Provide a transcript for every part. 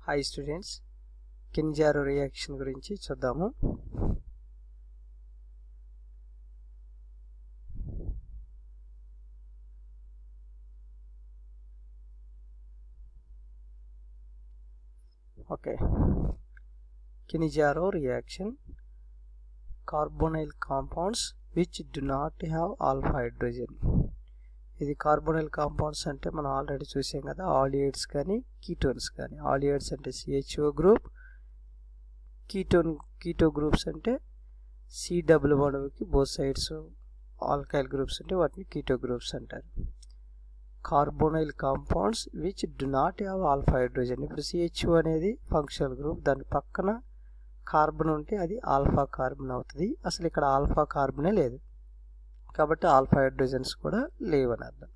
Hi students, కింజారో reaction గురించి చూద్దాము. Okay, Cannizzaro reaction carbonyl compounds which do not have alpha hydrogen. ఇది carbonyl compounds అంటే మనం already చూసాం కదా, ఆలియేట్స్ కానీ కీటోన్స్ కానీ. ఆలియేట్స్ అంటే CHO గ్రూప్, కీటో గ్రూప్స్ అంటే C డబుల్ బాండ్కి బోత్ సైడ్స్ ఆల్కైల్ గ్రూప్స్ అంటే వాటిని కీటో గ్రూప్స్ అంటారు. Carbonyl compounds which do not have alpha hydrogen. ఇప్పుడు CHO అనేది ఫంక్షనల్ గ్రూప్, దాని పక్కన కార్బన్ ఉంటే అది ఆల్ఫా కార్బన్ అవుతుంది. అసలు ఇక్కడ ఆల్ఫా కార్బనే లేదు కాబట్టి ఆల్ఫా హైడ్రోజన్స్ కూడా లేవని అర్థం.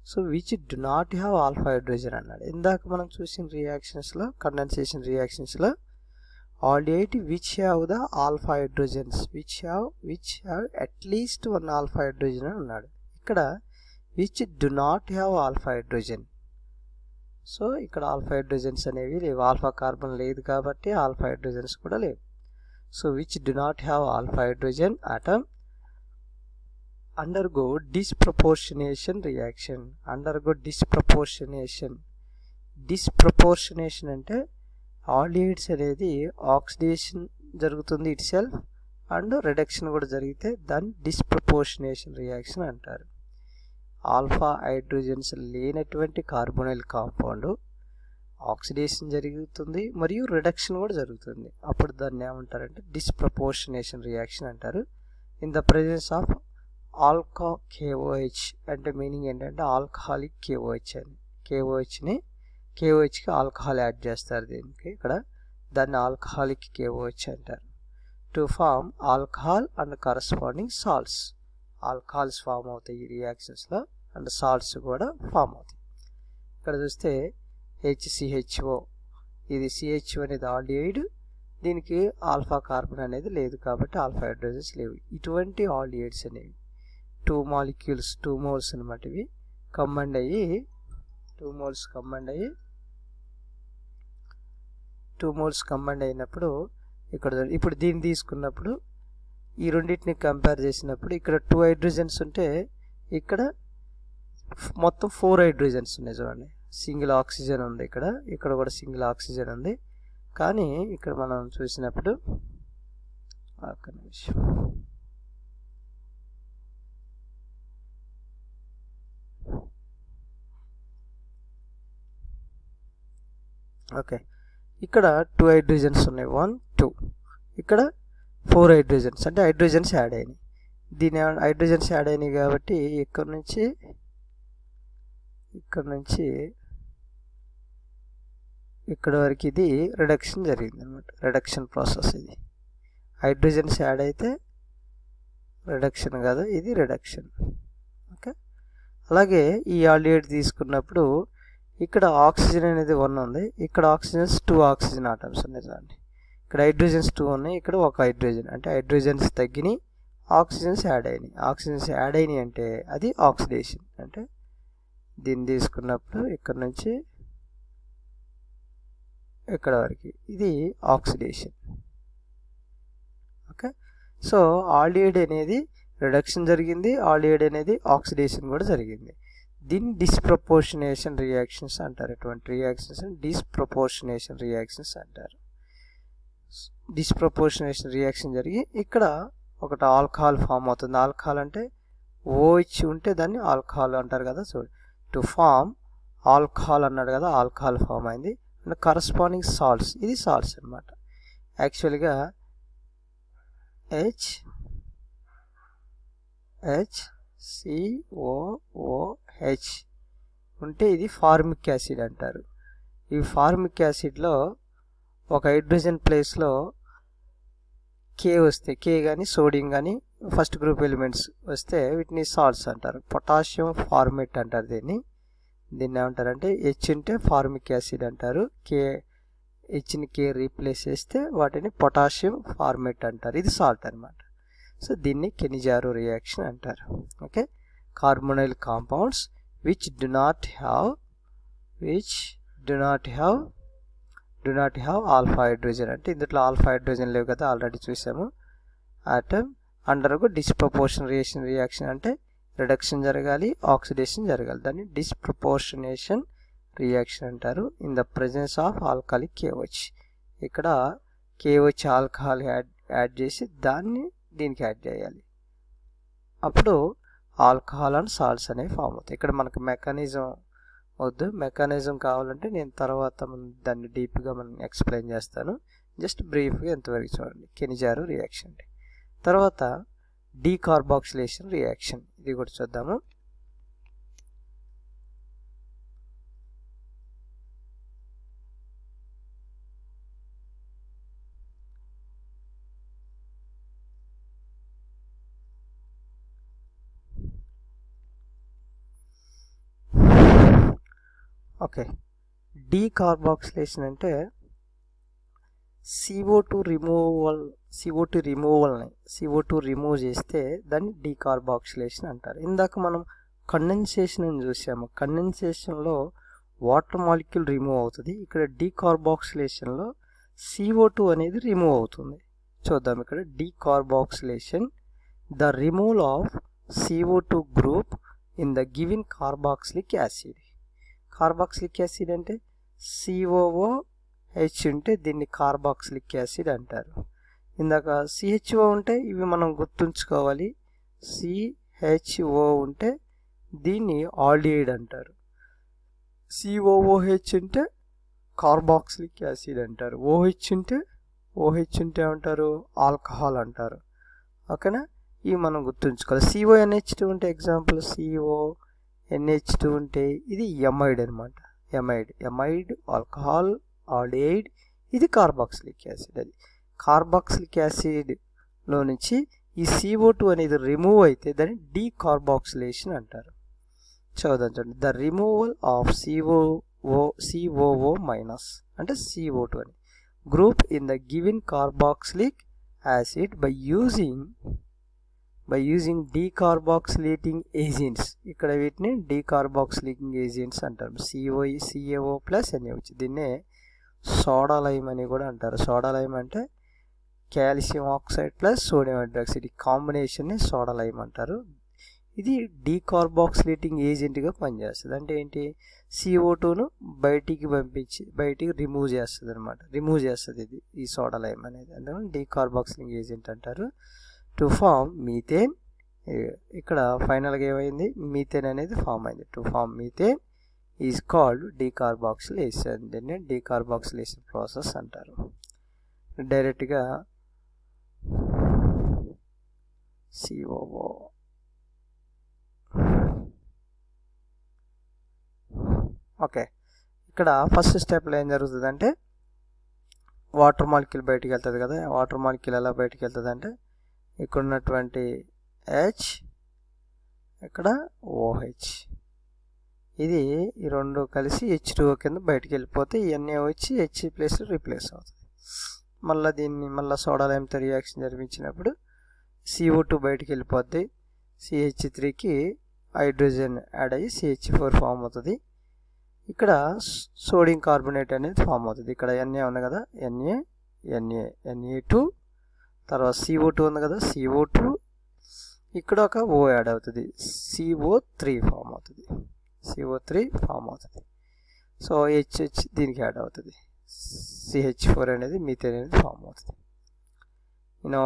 So which do not have alpha hydrogen అన్నాడు. ఇందాక మనం చూసిన రియాక్షన్స్లో, కండెన్సేషన్ రియాక్షన్స్లో aldehyde which have the alpha hydrogens which have at least one alpha hydrogen అని అన్నాడు. ఇక్కడ which do not have alpha hydrogen. So ఇక్కడ ఆల్ఫా హైడ్రోజన్స్ అనేవి లేవు, ఆల్ఫా కార్బన్ లేదు కాబట్టి ఆల్ఫా హైడ్రోజన్స్ కూడా లేవు. So which do not have alpha hydrogen atom undergo disproportionation reaction. undergo disproportionation అంటే ఆల్డిహైడ్స్ అనేది ఆక్సిడేషన్ జరుగుతుంది ఇట్ సెల్ఫ్ అండ్ రిడక్షన్ కూడా జరిగితే దాన్ని డిస్ప్రపోర్షనేషన్ రియాక్షన్ అంటారు. ఆల్ఫా హైడ్రోజన్స్ లేనటువంటి కార్బోనైల్ కాంపౌండ్ ఆక్సిడేషన్ జరుగుతుంది మరియు రిడక్షన్ కూడా జరుగుతుంది, అప్పుడు దాన్ని ఏమంటారంటే డిస్ప్రపోర్షనేషన్ రియాక్షన్ అంటారు. In the presence of Alka KOH అంటే మీనింగ్ ఏంటంటే ఆల్కహాలిక్ KOH అని. KOHకి ఆల్కహాల్ యాడ్ చేస్తారు దీనికి, ఇక్కడ దాన్ని ఆల్కహాలిక్ KOH అంటారు. To form alcohol and corresponding salts. Alcohols form అవుతాయి ఈ రియాక్షన్స్లో అండ్ సాల్ట్స్ కూడా ఫామ్ అవుతాయి. ఇక్కడ చూస్తే HCHO, ఇది CHO అనేది ఆల్డిహైడ్, దీనికి ఆల్ఫా కార్బన్ అనేది లేదు కాబట్టి ఆల్ఫా హైడ్రోజన్స్ లేవు. ఇటువంటి ఆల్డిహైడ్స్ అనేవి 2 molecules 2 moles అనమాట, ఇవి కంబైండ్ అయ్యి 2 moles కంబైండ్ అయినప్పుడు ఇక్కడ ఇప్పుడు దీన్ని తీసుకున్నప్పుడు ఈ రెండింటిని కంపేర్ చేసినప్పుడు ఇక్కడ 2 హైడ్రోజన్స్ ఉంటే ఇక్కడ మొత్తం 4 హైడ్రోజన్స్ ఉన్నాయి. చూడండి, సింగిల్ ఆక్సిజన్ ఉంది, ఇక్కడ కూడా సింగిల్ ఆక్సిజన్ ఉంది. కానీ ఇక్కడ మనం చూసినప్పుడు ఒక్క నిమిషం, ఓకే, ఇక్కడ 2 హైడ్రోజన్స్ ఉన్నాయి, 1 2, ఇక్కడ 4 హైడ్రోజన్స్ అంటే హైడ్రోజన్స్ యాడ్ అయినాయి. దీని హైడ్రోజన్స్ యాడ్ అయినాయి కాబట్టి ఇక్కడ నుంచి ఇక్కడ వరకు ఇది రిడక్షన్ జరిగింది అనమాట, రిడక్షన్ ప్రాసెస్. ఇది హైడ్రోజన్స్ యాడ్ అయితే రిడక్షన్ కాదు, ఇది రిడక్షన్. ఓకే, అలాగే ఈ ఆల్డిహైడ్ తీసుకున్నప్పుడు ఇక్కడ ఆక్సిజన్ అనేది 1 ఉంది, ఇక్కడ ఆక్సిజన్స్ 2 ఆక్సిజన్ ఆటమ్స్ ఉన్నాయి. చూడండి, ఇక్కడ హైడ్రోజన్స్ 2 ఉన్నాయి, ఇక్కడ 1 హైడ్రోజన్, అంటే హైడ్రోజన్స్ తగ్గినాయి, ఆక్సిజన్స్ యాడ్ అయినాయి. ఆక్సిజన్స్ యాడ్ అయినాయి అంటే అది ఆక్సిడేషన్. అంటే దీన్ని తీసుకున్నప్పుడు ఇక్కడ నుంచి ఇక్కడ వరకు ఇది ఆక్సిడేషన్. ఓకే, సో ఆల్డిహైడ్ అనేది రిడక్షన్ జరిగింది, ఆల్డిహైడ్ అనేది ఆక్సిడేషన్ కూడా జరిగింది. దీన్ని డిస్ప్రపోర్షనేషన్ రియాక్షన్స్ అంటారు. ఇటువంటి రియాక్షన్స్ డిస్ప్రపోర్షనేషన్ రియాక్షన్స్ అంటారు. డిస్ప్రపోర్షనేషన్ రియాక్షన్ జరిగి ఇక్కడ ఒకటి ఆల్కహాల్ ఫామ్ అవుతుంది. ఆల్కహాల్ అంటే OH ఉంటే దాన్ని ఆల్కహాల్ అంటారు కదా. సో టు ఫామ్ ఆల్కహాల్ అన్నాడు కదా, ఆల్కహాల్ ఫామ్ అయింది. అండ్ కరస్పాండింగ్ సాల్ట్స్, ఇది సాల్ట్స్ అనమాట. యాక్చువల్గా HCOOH ఉంటే ఇది ఫార్మిక్ యాసిడ్ అంటారు. ఈ ఫార్మిక్ యాసిడ్లో ఒక హైడ్రోజన్ ప్లేస్లో K వస్తే, K కానీ సోడియం కానీ ఫస్ట్ గ్రూప్ ఎలిమెంట్స్ వస్తే వీటిని సాల్ట్స్ అంటారు. పొటాషియం ఫార్మేట్ అంటారు దీన్ని ఏమంటారంటే H ఉంటే ఫార్మిక్ యాసిడ్ అంటారు, Hని K రీప్లేస్ చేస్తే వాటిని పొటాషియం ఫార్మేట్ అంటారు. ఇది సాల్ట్ అనమాట. సో దీన్ని కింజారో రియాక్షన్ అంటారు. Okay, carbonyl compounds which do not have do not have alpha hydrogen అంటే ఇందులో ఆల్ఫా హైడ్రోజన్ లేవు కదా, ఆల్రెడీ చూసాము. ఆటమ్ అండర్గో డిస్ప్రపోర్షన్ రియాక్షన్ అంటే రిడక్షన్ జరగాలి, ఆక్సిడేషన్ జరగాలి, దాన్ని డిస్ప్రపోర్షనేషన్ రియాక్షన్ అంటారు. In the presence of alcoholic KOH. ఇక్కడ KOH ఆల్కహాల్ యాడ్ చేసి దాన్ని దీనికి యాడ్ చేయాలి, అప్పుడు ఆల్కహాల్ అండ్ సాల్ట్స్ అనేవి ఫామ్ అవుతాయి. ఇక్కడ మనకు మెకానిజం వద్దు, మెకానిజం కావాలంటే నేను తర్వాత దాన్ని డీప్గా మనం ఎక్స్ప్లెయిన్ చేస్తాను. జస్ట్ బ్రీఫ్గా ఎంతవరకు చూడండి. కెనిజారో రియాక్షన్. తర్వాత డీకార్బాక్సిలేషన్ రియాక్షన్, ఇది కూడా చూద్దాము. ఓకే, డీకార్బాక్సిలేషన్ అంటే CO2 రిమూవ్ చేస్తే దాన్ని డీకార్బాక్సిలేషన్ అంటారు. ఇందాక మనం కండెన్సేషన్ అని చూసాము. కండెన్సేషన్లో వాటర్ మాలిక్యూల్ రిమూవ్ అవుతుంది. ఇక్కడ డీకార్బాక్సిలేషన్లో CO2 అనేది రిమూవ్ అవుతుంది. చూద్దాం. ఇక్కడ decarboxylation, the removal of CO2 group in the given carboxylic acid. Carboxylic acid అంటే COOH ఉంటే దీన్ని కార్బాక్సిలిక్ యాసిడ్ అంటారు. ఇందాక CHO ఉంటే ఇవి మనం గుర్తుంచుకోవాలి. CHO ఉంటే దీన్ని ఆల్డిహైడ్ అంటారు. COOH ఉంటే కార్బాక్సిలిక్ యాసిడ్ అంటారు. OH ఉంటే ఏమంటారు? ఆల్కహాల్ అంటారు. ఓకేనా? ఇవి మనం గుర్తుంచుకోవాలి. CONH2 ఉంటే ఎగ్జాంపుల్ CONH2 ఉంటే ఇది ఎమైడ్ అనమాట. ఎమైడ్ ఆల్కహాల్ ఆల్డిహైడ్, ఇది కార్బాక్సిలిక్ యాసిడ్. అది కార్బాక్సిలిక్ యాసిడ్లో నుంచి ఈ CO2 అనేది రిమూవ్ అయితే దాన్ని డీకార్బాక్సిలేషన్ అంటారు. చూద్దాం చూడండి. The removal of COO minus అంటే CO2 అని group in the given carboxylic acid by using decarboxylating agents. ఇక్కడ వీటిని డీకార్బాక్సిలేటింగ్ ఏజెంట్స్ అంటారు. CaO plus NaOH. దీన్నే సోడా లైమ్ అని కూడా అంటారు. సోడా లైమ్ అంటే calcium oxide plus sodium hydroxide, ఈ కాంబినేషన్ని సోడా లైమ్ అంటారు. ఇది డీకార్బాక్సిలేటింగ్ ఏజెంట్గా పనిచేస్తుంది. అంటే ఏంటి? CO2ను బయటికి రిమూవ్ చేస్తుంది అనమాట. రిమూవ్ చేస్తుంది ఇది, ఈ సోడా లైమ్ అనేది. అందుకని డీకార్బాక్సిలింగ్ ఏజెంట్ అంటారు. To form methane. ఇక్కడ ఫైనల్గా ఏమైంది? మీథేన్ అనేది ఫామ్ అయింది. To form methane is called decarboxylation. దీన్ని డీకార్బాక్సిలేషన్ ప్రాసెస్ అంటారు. డైరెక్ట్గా COO. ఓకే, ఇక్కడ ఫస్ట్ స్టెప్లో ఏం జరుగుతుంది అంటే వాటర్ మాలిక్యూల్ బయటికి వెళ్తుంది కదా. వాటర్ మాలిక్యూల్ ఎలా బయటికి వెళ్తుంది అంటే ఇక్కడ ఉన్నటువంటి H, ఇక్కడ OH, ఇది ఈ రెండు కలిసి H2O కింద బయటికి వెళ్ళిపోతే ఇవన్నీ వచ్చి H ప్లేస్లో రీప్లేస్ అవుతుంది. మళ్ళీ సోడా లైమ్తో రియాక్షన్ జరిపించినప్పుడు CO2 బయటికి వెళ్ళిపోద్ది. CH3కి హైడ్రోజన్ యాడ్ అయ్యి CH4 ఫామ్ అవుతుంది. ఇక్కడ సోడియం కార్బోనేట్ అనేది ఫామ్ అవుతుంది. ఇక్కడ Na ఉంది కదా, Na2, తర్వాత CO2 ఉంది కదా, CO2, ఇక్కడ ఒక O యాడ్ అవుతుంది, CO3 ఫామ్ అవుతుంది. సో H దీనికి యాడ్ అవుతుంది, CH4 అనేది మీథేన్ అనేది ఫామ్ అవుతుంది. నేను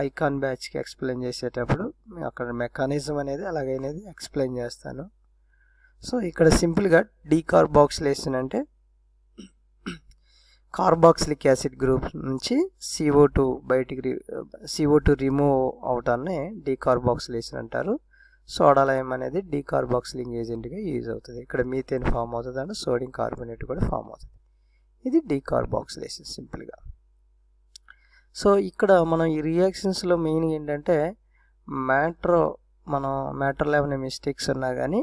ఐకాన్ బ్యాచ్కి ఎక్స్ప్లెయిన్ చేసేటప్పుడు అక్కడ మెకానిజం అనేది అలాగైనది ఎక్స్ప్లెయిన్ చేస్తాను. సో ఇక్కడ సింపుల్గా డీకార్బాక్సిలేషన్ అంటే కార్బాక్సిలిక్ యాసిడ్ గ్రూప్ నుంచి CO2 రిమూవ్ అవటాన్ని డీకార్బాక్సిలేషన్ అంటారు. సోడా లైమ్ అనేది డీకార్బాక్సిలింగ్ ఏజెంట్గా యూజ్ అవుతుంది. ఇక్కడ మీథేన్ ఫామ్ అవుతుంది అంటే సోడియం కార్బోనేట్ కూడా ఫామ్ అవుతుంది. ఇది డీకార్బాక్సిలేషన్ సింపుల్గా. సో ఇక్కడ మనం ఈ రియాక్షన్స్లో మెయిన్ ఏంటంటే మ్యాటర్లో ఏమైనా మిస్టేక్స్ ఉన్నా కానీ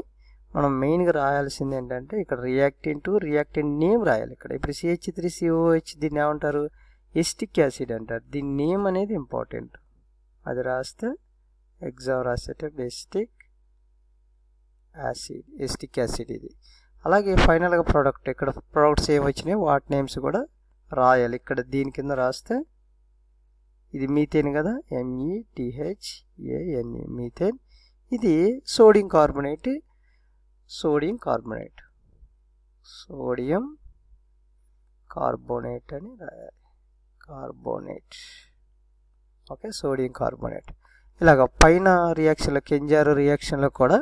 మనం మెయిన్గా రాయాల్సింది ఏంటంటే ఇక్కడ రియాక్టెంట్ నేమ్ రాయాలి. ఇక్కడ ఇప్పుడు CH3COOH దీన్ని ఏమంటారు? ఎస్టిక్ యాసిడ్ అంటారు. దీని నేమ్ అనేది ఇంపార్టెంట్. అది రాస్తే ఎగ్జామ్ రాసేటప్పుడు ఎస్టిక్ యాసిడ్ ఇది. అలాగే ఫైనల్గా ప్రోడక్ట్, ఇక్కడ ప్రోడక్ట్స్ ఏమి వచ్చినాయి వాటి నేమ్స్ కూడా రాయాలి. ఇక్కడ దీని కింద రాస్తే ఇది మీథేన్ కదా, METHANE మీథేన్. ఇది సోడియం కార్బోనేట్ అని రాయాలి. కార్బోనేట్. Okay, sodium carbonate. ఇలాగ పైన రియాక్షన్లో కెంజారో రియాక్షన్లో కూడా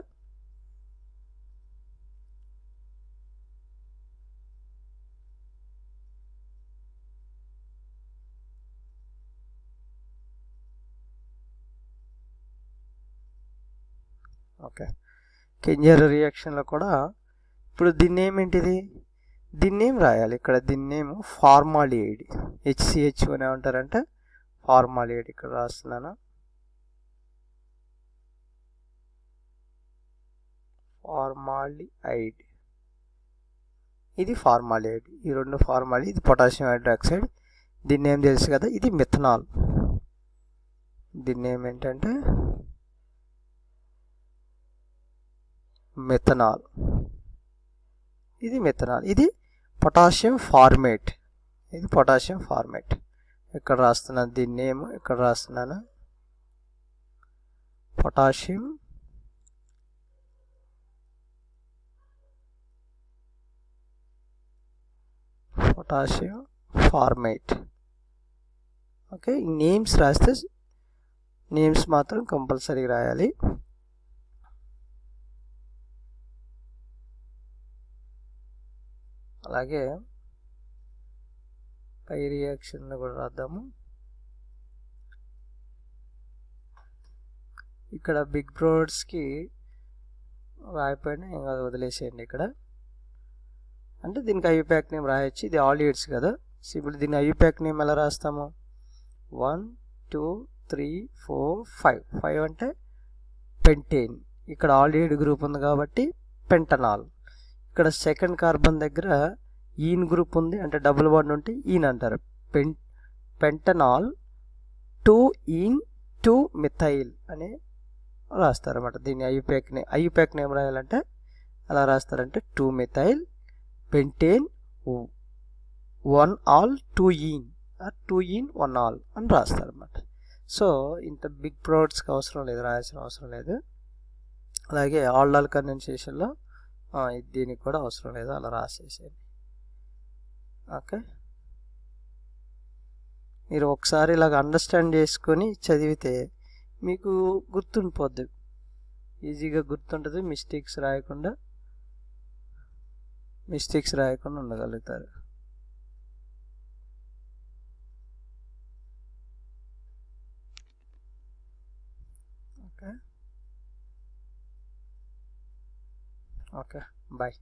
ఓకే కెంజారో రియాక్షన్లో కూడా ఇప్పుడు దీన్ని ఏమేంటిది, దీన్ని ఏం రాయాలి ఇక్కడ, దీన్ని ఏమో ఫార్మాలిడిహైడ్, HCH అని ఏమంటారంటే ఫార్మాలిడిహైడ్. ఇక్కడ రాస్తున్నాను ఫార్మాలిడిహైడ్, ఇది ఫార్మాలిడిహైడ్. ఈ రెండు ఫార్మాలిడిహైడ్, ఇది పొటాషియం హైడ్రాక్సైడ్. దీన్ని ఏం తెలుసు కదా, ఇది మిథనాల్. దీన్ని ఏమేంటంటే మిథనాల్. ఇది మిథనాల్, ఇది పొటాషియం ఫార్మేట్. ఇది పొటాషియం ఫార్మేట్. ఇక్కడ రాస్తున్నాను దీని నేమ్, ఇక్కడ రాస్తున్నాను పొటాషియం ఫార్మేట్. ఓకే, ఈ నేమ్స్ రాస్తే నేమ్స్ మాత్రం కంపల్సరీ రాయాలి. అలాగే పై రియాక్షన్ కూడా రాద్దాము. ఇక్కడ బిగ్ బ్రోడ్స్కి రాయిపోయినా ఏం కాదు, వదిలేసేయండి. ఇక్కడ అంటే దీనికి ఐయుప్యాక్ నేమ్ రాయొచ్చు. ఇది ఆలిడ్స్ కదా, ఇప్పుడు దీన్ని ఐయుప్యాక్ నేమ్ ఎలా రాస్తాము, 1 2 3 4 5. 5 అంటే పెంటేన్. ఇక్కడ ఆల్డిహైడ్ గ్రూప్ ఉంది కాబట్టి పెంటనాల్. ఇక్కడ సెకండ్ కార్బన్ దగ్గర ఈన్ గ్రూప్ ఉంది, అంటే డబుల్ బాండ్ ఉంటే ఈన్ అంటారు. పెంటనాల్ 2 ఈన్ 2 మిథైల్ అని రాస్తారు అన్నమాట. దీన్ని ఐయుప్యాక్ నేమ్ రాయాలంటే ఎలా రాస్తారంటే 2 మిథైల్ పెంటేన్ 1 ఆల్ 2 ఈన్ 2 ఈన్ 1 ఆల్ అని రాస్తారు అన్నమాట. సో ఇంత బిగ్ ప్రోడక్ట్స్కి అవసరం లేదు, రాయాల్సిన అవసరం లేదు. అలాగే ఆల్డాల్ కండెన్సేషన్లో దీనికి కూడా అవసరం లేదు, అలా రాసేసేయండి. ఓకే, మీరు ఒకసారి ఇలాగ అండర్స్టాండ్ చేసుకొని చదివితే మీకు గుర్తుండిపోద్ది, ఈజీగా గుర్తుంటుంది. మిస్టేక్స్ రాయకుండా ఉండగలుగుతారు. Okay, bye.